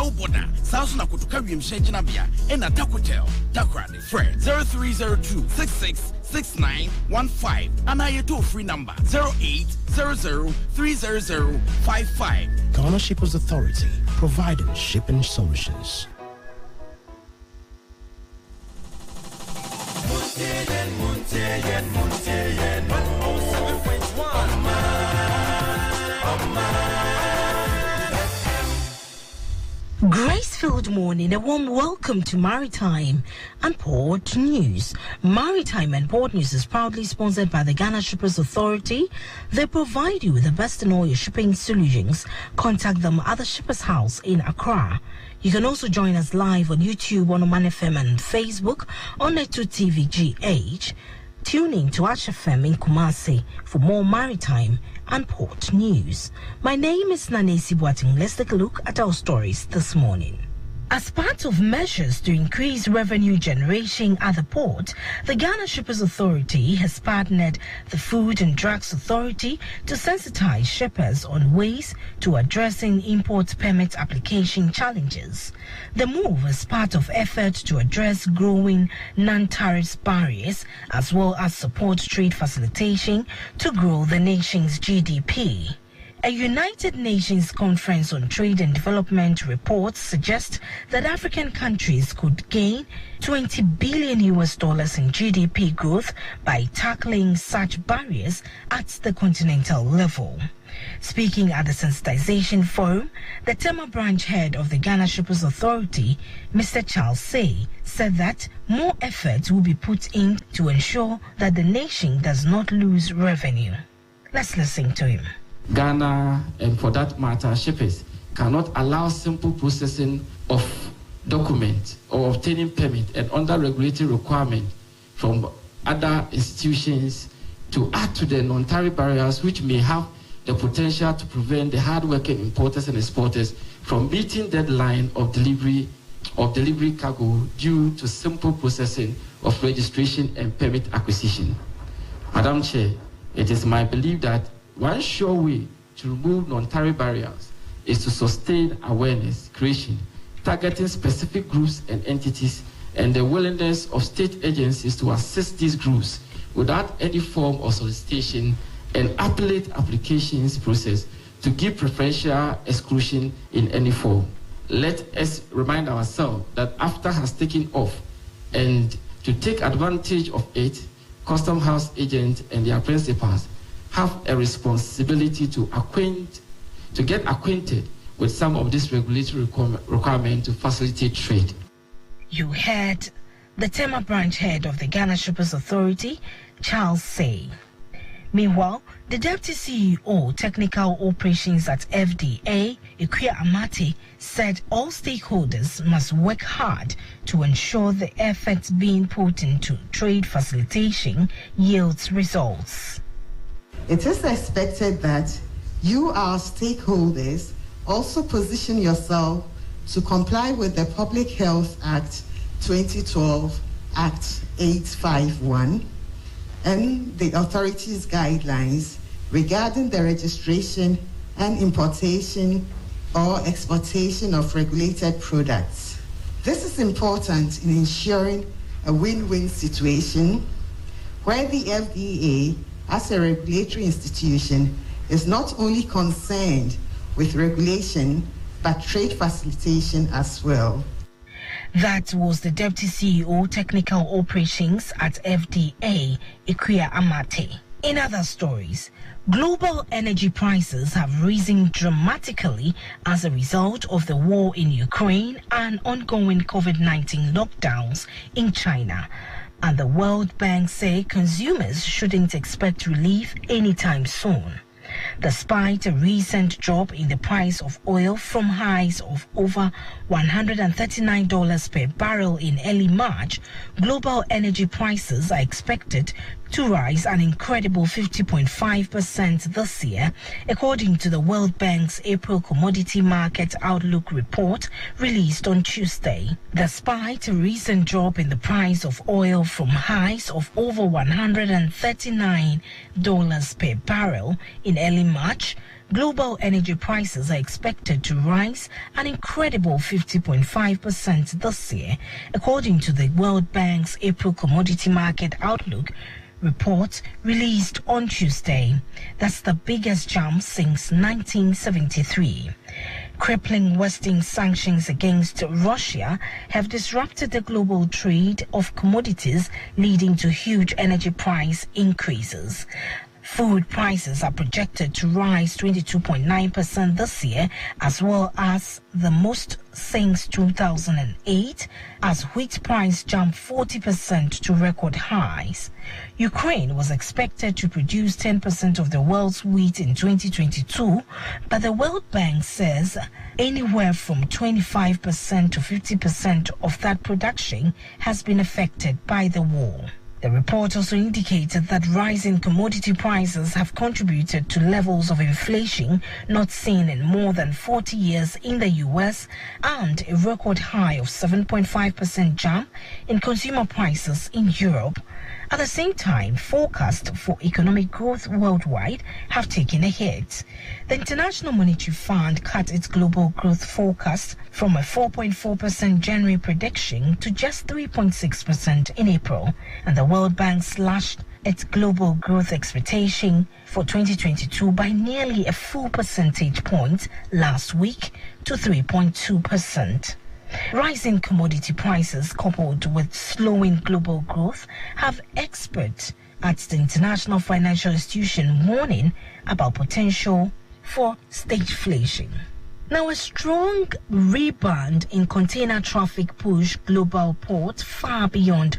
Boda, Southna Kutukarium Shejinabia, and a Takotel, Takradi, Fred 0302 666915, and I toll free number 0800 30055. Ghana Shippers Authority, providing shipping solutions. Grace-filled morning, a warm welcome to Maritime and Port News. Maritime and Port News is proudly sponsored by the Ghana Shippers Authority. They provide you with the best in all your shipping solutions. Contact them at the Shippers House in Accra. You can also join us live on YouTube, on Omanfm and Facebook on Neto TV GH. Tune in to Omanfm in Kumasi for more Maritime and Port News. My name is Boateng. Let's take a look at our stories this morning. As part of measures to increase revenue generation at the port, the Ghana Shippers Authority has partnered the Food and Drugs Authority to sensitize shippers on ways to addressing import permit application challenges. The move is part of efforts to address growing non-tariff barriers as well as support trade facilitation to grow the nation's GDP. A United Nations Conference on Trade and Development report suggests that African countries could gain $20 billion in GDP growth by tackling such barriers at the continental level. Speaking at the Sensitization Forum, the Tema branch head of the Ghana Shippers Authority, Mr. Charles Say, said that more efforts will be put in to ensure that the nation does not lose revenue. Let's listen to him. Ghana, and for that matter, shippers cannot allow simple processing of document or obtaining permit and under regulatory requirement from other institutions to add to the non-tariff barriers which may have the potential to prevent the hard-working importers and exporters from meeting deadline of delivery cargo due to simple processing of registration and permit acquisition. Madam Chair, it is my belief that one sure way to remove non-tariff barriers is to sustain awareness creation, targeting specific groups and entities, and the willingness of state agencies to assist these groups without any form of solicitation and appellate applications process to give preferential exclusion in any form. Let us remind ourselves that AFTA has taken off, and to take advantage of it, Custom House agents and their principals have a responsibility to get acquainted with some of this regulatory requirement to facilitate trade. You heard the Tema branch head of the Ghana Shippers Authority, Charles Say. Meanwhile, the Deputy CEO, Technical Operations at FDA, Ikuya Amate, said all stakeholders must work hard to ensure the efforts being put into trade facilitation yields results. It is expected that you, our stakeholders, also position yourself to comply with the Public Health Act 2012, Act 851, and the authority's guidelines regarding the registration and importation or exportation of regulated products. This is important in ensuring a win-win situation where the FDA, as a regulatory institution, is not only concerned with regulation, but trade facilitation as well. That was the Deputy CEO, Technical Operations at FDA, Ikuya Amate. In other stories, global energy prices have risen dramatically as a result of the war in Ukraine and ongoing COVID-19 lockdowns in China. And the World Bank say consumers shouldn't expect relief anytime soon. Despite a recent drop in the price of oil from highs of over $139 per barrel in early March, global energy prices are expected to rise an incredible 50.5% this year, according to the World Bank's April Commodity Market Outlook report released on Tuesday. Despite a recent drop in the price of oil from highs of over $139 per barrel in early March, global energy prices are expected to rise an incredible 50.5% this year, according to the World Bank's April Commodity Market Outlook report released on Tuesday. That's the biggest jump since 1973. Crippling Western sanctions against Russia have disrupted the global trade of commodities, leading to huge energy price increases. Food prices are projected to rise 22.9% this year, as well as the most since 2008, as wheat price jumped 40% to record highs. Ukraine was expected to produce 10% of the world's wheat in 2022, but the World Bank says anywhere from 25% to 50% of that production has been affected by the war. The report also indicated that rising commodity prices have contributed to levels of inflation not seen in more than 40 years in the US and a record high of 7.5% jump in consumer prices in Europe. At the same time, forecasts for economic growth worldwide have taken a hit. The International Monetary Fund cut its global growth forecast from a 4.4% January prediction to just 3.6% in April, and the World Bank slashed its global growth expectation for 2022 by nearly a full percentage point last week to 3.2%. Rising commodity prices coupled with slowing global growth have experts at the International Financial Institution warning about potential for stagflation. Now, a strong rebound in container traffic pushed global ports far beyond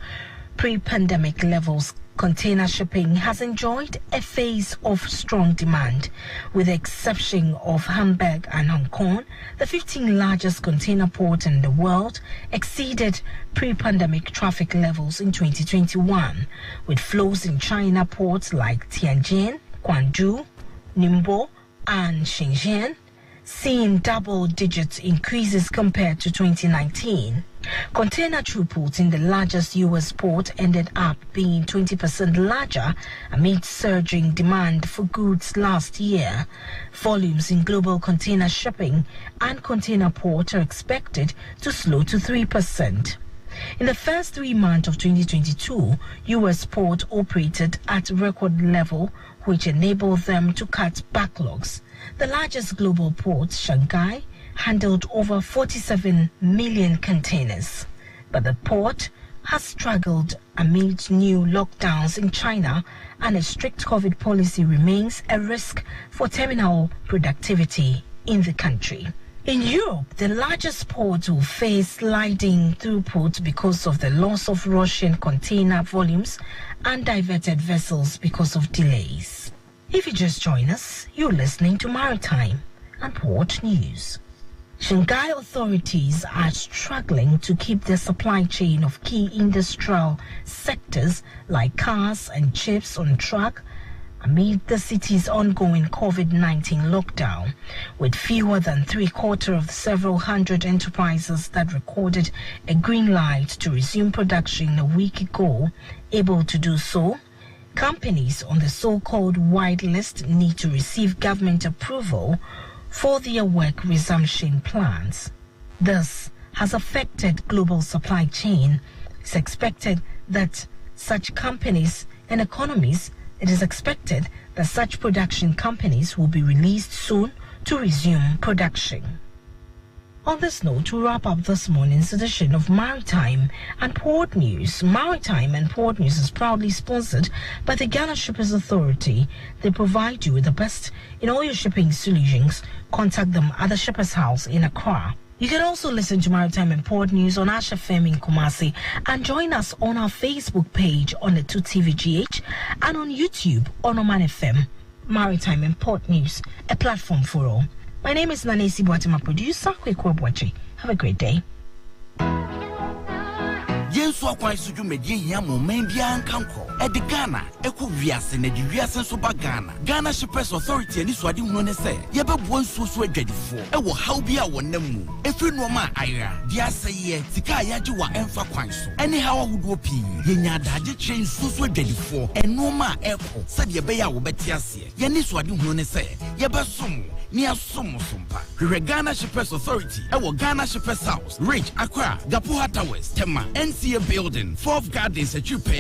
pre-pandemic levels. Container shipping has enjoyed a phase of strong demand. With the exception of Hamburg and Hong Kong, the 15 largest container ports in the world exceeded pre-pandemic traffic levels in 2021, with flows in China ports like Tianjin, Guangzhou, Ningbo, and Shenzhen seeing double-digit increases compared to 2019. Container throughput in the largest U.S. port ended up being 20% larger amid surging demand for goods last year. Volumes in global container shipping and container port are expected to slow to 3%. In the first 3 months of 2022, U.S. port operated at record level, which enabled them to cut backlogs. The largest global port, Shanghai, handled over 47 million containers. But the port has struggled amid new lockdowns in China, and a strict COVID policy remains a risk for terminal productivity in the country. In Europe, the largest ports will face sliding throughput because of the loss of Russian container volumes and diverted vessels because of delays. If you just join us, you're listening to Maritime and Port News. Shanghai authorities are struggling to keep the supply chain of key industrial sectors like cars and chips on track amid the city's ongoing COVID-19 lockdown, with fewer than three-quarters of the several hundred enterprises that recorded a green light to resume production a week ago able to do so. Companies on the so-called white list need to receive government approval for their work resumption plans. This has affected global supply chain. It's expected that such companies and economies, it is expected that such production companies will be released soon to resume production. On this note, to wrap up this morning's edition of Maritime and Port News. Maritime and Port News is proudly sponsored by the Ghana Shippers Authority. They provide you with the best in all your shipping solutions. Contact them at the Shippers House in Accra. You can also listen to Maritime and Port News on Omanfm in Kumasi, and join us on our Facebook page on the 2TVGH and on YouTube on Omanfm. Maritime and Port News, a platform for all. My name is Nanesi Boateng, producer. Have a great day. yenso akwan so dwumadi hia mo man bia nkankro edi Ghana eko wiase na di wiase so ba Ghana Shippers Authority ani so ade hunu ne se ye bebuo nsuo so adwadifo ewo haw bia wonam mu efiri no ma ayra dia seye sika yaje wa emfa kwan so ene haw ahodo pii yenya adaje kire nsuo so adwadifo eno ma eko se de be ya wo beti ase ye ni so ade hunu ne se ye besom ni asom sompa Ghana Shippers Authority ewo Ghana Shippers House Ridge Accra Gapuha Towers Tema NCA Building 4th Gardens Echupe